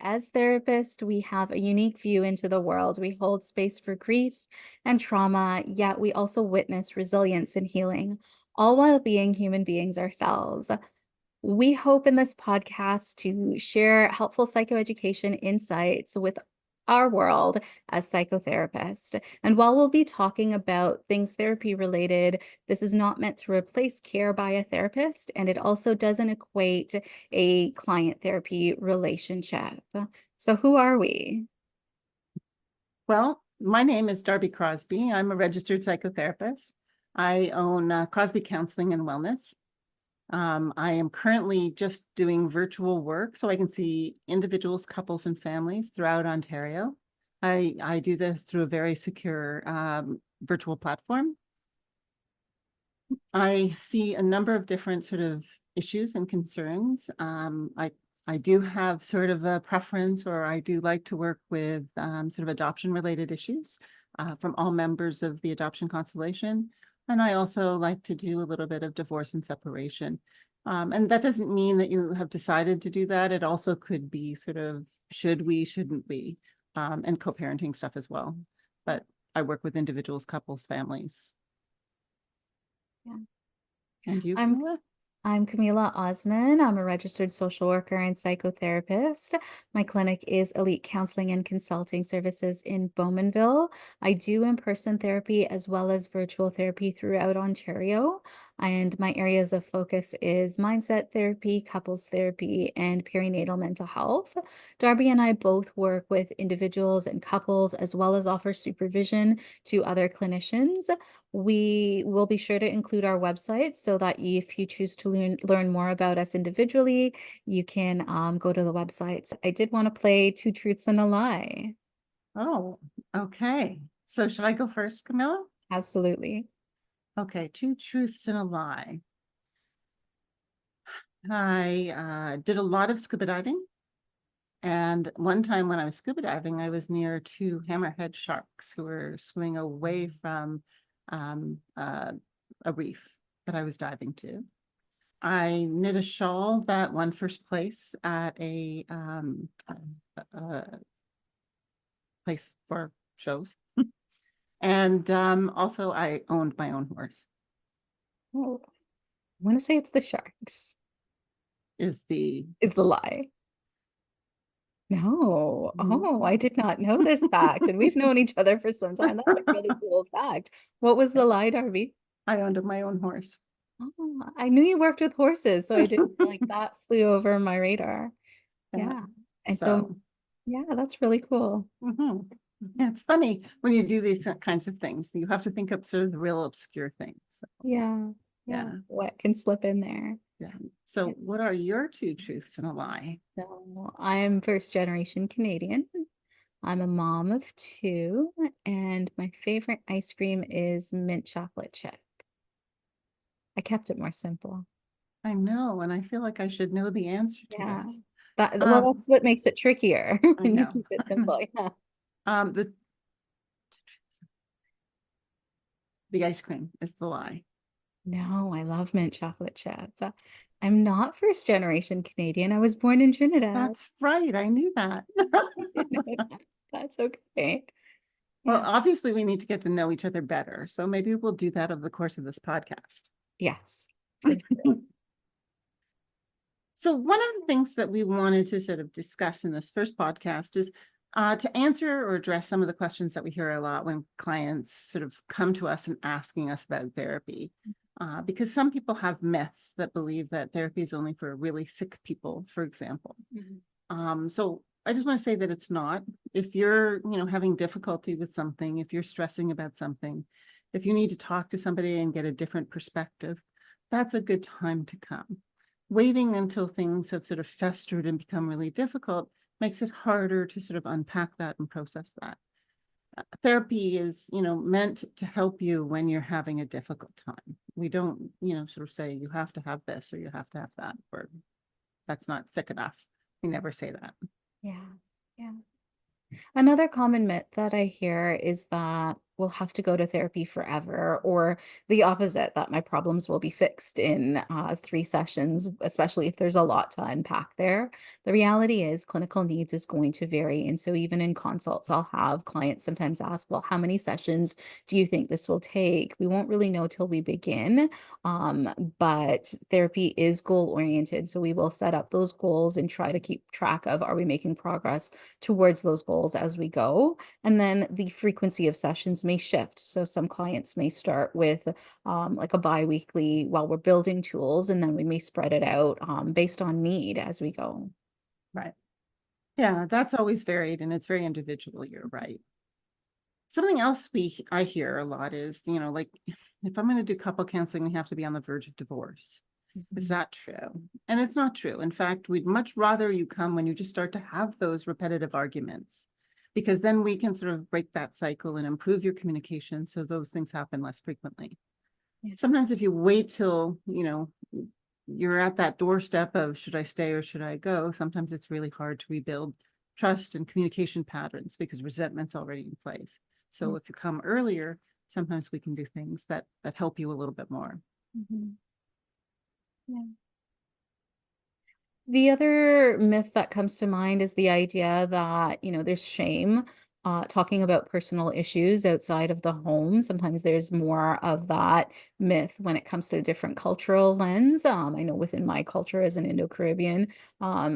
As therapists, we have a unique view into the world. We hold space for grief and trauma, yet we also witness resilience and healing, all while being human beings ourselves. We hope in this podcast to share helpful psychoeducation insights with our world as psychotherapists. And while we'll be talking about things therapy related, this is not meant to replace care by a therapist, and it also doesn't equate a client therapy relationship. So, who are we? Well, my name is Darby Crosby. I'm a registered psychotherapist. I own Crosby Counseling and Wellness. I am currently just doing virtual work so I can see individuals, couples, and families throughout Ontario. I do this through a very secure virtual platform. I see a number of different sort of issues and concerns. I do have sort of a preference, or I do like to work with sort of adoption related issues from all members of the adoption constellation. And I also like to do a little bit of divorce and separation. And that doesn't mean that you have decided to do that. It also could be sort of should we, shouldn't we, and co-parenting stuff as well. But I work with individuals, couples, families. Yeah. And you, I'm Kameela? I'm Kameela Osman. I'm a registered social worker and psychotherapist. My clinic is Elite Counseling and Consulting Services in Bowmanville. I do in-person therapy as well as virtual therapy throughout Ontario. And my areas of focus is mindset therapy, couples therapy, and perinatal mental health. Darby and I both work with individuals and couples as well as offer supervision to other clinicians. We will be sure to include our website so that if you choose to learn more about us individually, you can go to the website. So I did want to play Two Truths and a Lie. Oh, okay. So should I go first, Camilla? Absolutely. Okay, two truths and a lie. I did a lot of scuba diving. And one time when I was scuba diving, I was near two hammerhead sharks who were swimming away from um, uh, a reef that I was diving to. I knit a shawl that won first place at a place for shows. And also I owned my own horse. Oh, I want to say it's the sharks, Is the is the lie. No. Mhm. Oh, I did not know this fact. And we've known each other for some time. That's a really cool fact. What was the lie, Darby? I owned my own horse. Oh, I knew you worked with horses, so I didn't like that flew over my radar. Yeah. Yeah. And so, So yeah, that's really cool. mhm. Yeah, it's funny when you do these kinds of things. You have to think up sort of the real obscure things. So, Yeah. Yeah. yeah. What can slip in there? Yeah. So what are your two truths and a lie? So I'm first generation Canadian. I'm a mom of two, and my favorite ice cream is mint chocolate chip. I kept it more simple. I know, and I feel like I should know the answer to Yeah. this. Well, Um, that's what makes it trickier I when you know. keep it simple. Yeah. The ice cream is the lie. No, I love mint chocolate chip. I'm not first generation Canadian. I was born in Trinidad. That's right. I knew that. You didn't know that. That's okay. Well, Yeah. obviously we need to get to know each other better. So maybe we'll do that over the course of this podcast. Yes, for sure. So one of the things that we wanted to sort of discuss in this first podcast is to answer or address some of the questions that we hear a lot when clients sort of come to us and asking us about therapy. Because some people have myths that believe that therapy is only for really sick people, for example. Mhm. So I just want to say that it's not. If you're, having difficulty with something, if you're stressing about something, if you need to talk to somebody and get a different perspective, that's a good time to come. Waiting until things have sort of festered and become really difficult makes it harder to sort of unpack that and process that. Therapy is, meant to help you when you're having a difficult time. We don't, sort of say you have to have this or you have to have that, or that's not sick enough. We never say that. Yeah. Yeah. Another common myth that I hear is that will have to go to therapy forever, or the opposite, that my problems will be fixed in 3 sessions, especially if there's a lot to unpack there. The reality is, clinical needs is going to vary. And so, even in consults, I'll have clients sometimes ask, well, how many sessions do you think this will take? We won't really know till we begin. But therapy is goal oriented. So, we will set up those goals and try to keep track of, are we making progress towards those goals as we go? And then the frequency of sessions may shift. So some clients may start with like a bi-weekly while we're building tools, and then we may spread it out based on need as we go. Right. Yeah, that's always varied and it's very individual. You're right. Something else I hear a lot is, like if I'm going to do couple counseling, we have to be on the verge of divorce. Is Mhm. that true? And it's not true. In fact, we'd much rather you come when you just start to have those repetitive arguments, because then we can sort of break that cycle and improve your communication so those things happen less frequently. Yeah. Sometimes if you wait till, you're at that doorstep of should I stay or should I go, sometimes it's really hard to rebuild trust and communication patterns because resentment's already in place. So Mm, if you come earlier, sometimes we can do things that help you a little bit more. mhm. Yeah. The other myth that comes to mind is the idea that, there's shame talking about personal issues outside of the home. Sometimes there's more of that myth when it comes to different cultural lens. I know within my culture as an Indo-Caribbean,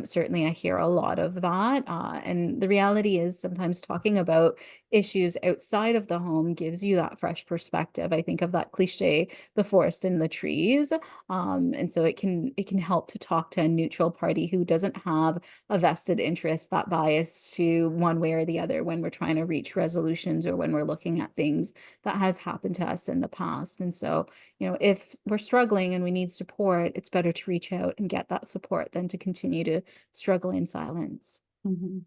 certainly I hear a lot of that. And the reality is sometimes talking about issues outside of the home gives you that fresh perspective. I think of that cliche, the forest and the trees. And so it can help to talk to a neutral party who doesn't have a vested interest, that bias to one way or the other when we're trying to reach resolutions or when we're looking at things that has happened to us in the past. And so, if we're struggling and we need support, it's better to reach out and get that support than to continue to struggle in silence. Mhm.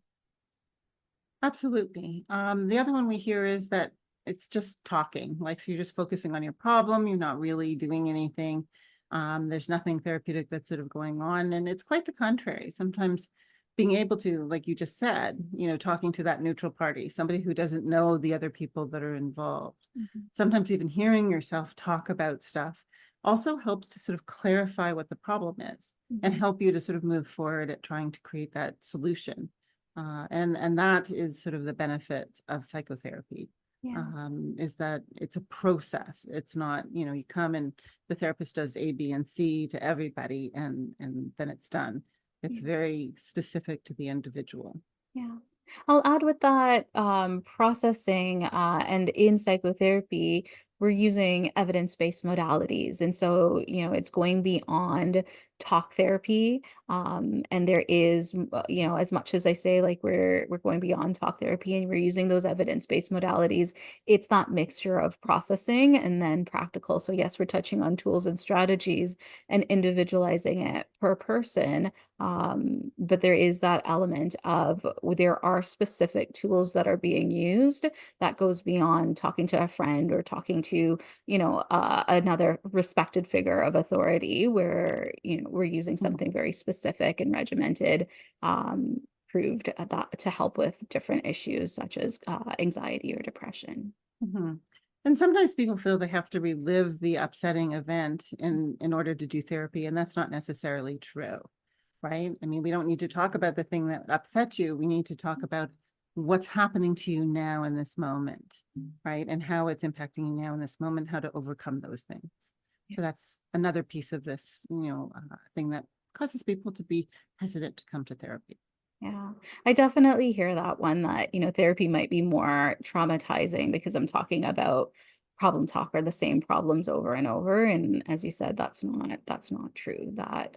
Absolutely. The other one we hear is that it's just talking, like, so you're just focusing on your problem, you're not really doing anything. There's nothing therapeutic that's sort of going on, and it's quite the contrary. Sometimes being able to, like you just said, talking to that neutral party, somebody who doesn't know the other people that are involved. Mhm. Sometimes even hearing yourself talk about stuff also helps to sort of clarify what the problem is and Mhm. help you to sort of move forward at trying to create that solution. And that is sort of the benefit of psychotherapy, Yeah. is that it's a process. It's not, you come and the therapist does A, B, and C to everybody, and then it's done. It's Yeah. very specific to the individual. Yeah. I'll add with that processing and in psychotherapy, we're using evidence-based modalities. And so, it's going beyond talk therapy. And there is, as much as I say, like we're going beyond talk therapy and we're using those evidence-based modalities, it's that mixture of processing and then practical. So yes, we're touching on tools and strategies and individualizing it per person, but there is that element of there are specific tools that are being used that goes beyond talking to a friend or talking to, another respected figure of authority, where, we're using Mhm. something very specific and regimented, proved that to help with different issues such as anxiety or depression. Mhm. And sometimes people feel they have to relive the upsetting event in order to do therapy, and that's not necessarily true, right? I mean, we don't need to talk about the thing that upset you. We need to talk about what's happening to you now in this moment, right? And how it's impacting you now in this moment, how to overcome those things. So that's another piece of this, thing that causes people to be hesitant to come to therapy. Yeah, I definitely hear that one, that, therapy might be more traumatizing because I'm talking about problem talk or the same problems over and over. And as you said, that's not true. That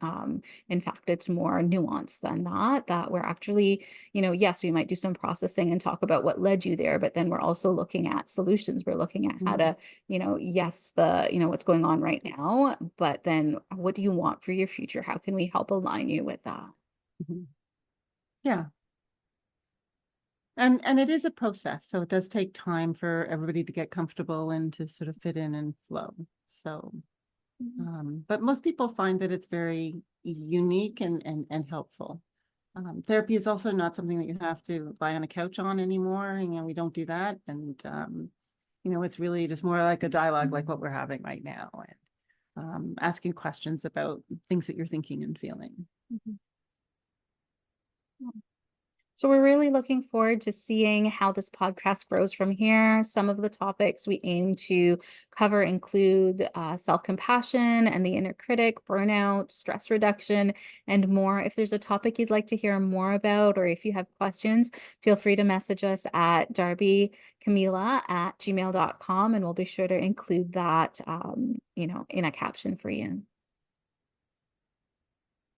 in fact it's more nuanced than that, that we're actually, yes, we might do some processing and talk about what led you there, but then we're also looking at solutions. We're looking at how Mhm. to, yes, what's going on right now, but then what do you want for your future? How can we help align you with that? Mhm. Yeah. And it is a process, so it does take time for everybody to get comfortable and to sort of fit in and flow. So, Mhm. but most people find that it's very unique and helpful. Therapy is also not something that you have to lie on a couch on anymore. We don't do that. And It's really just more like a dialogue like what we're having right now, and asking questions about things that you're thinking and feeling. Mhm. So we're really looking forward to seeing how this podcast grows from here. Some of the topics we aim to cover include self-compassion and the inner critic, burnout, stress reduction, and more. If there's a topic you'd like to hear more about, or if you have questions, feel free to message us at darbykameela@gmail.com, and we'll be sure to include that, in a caption for you.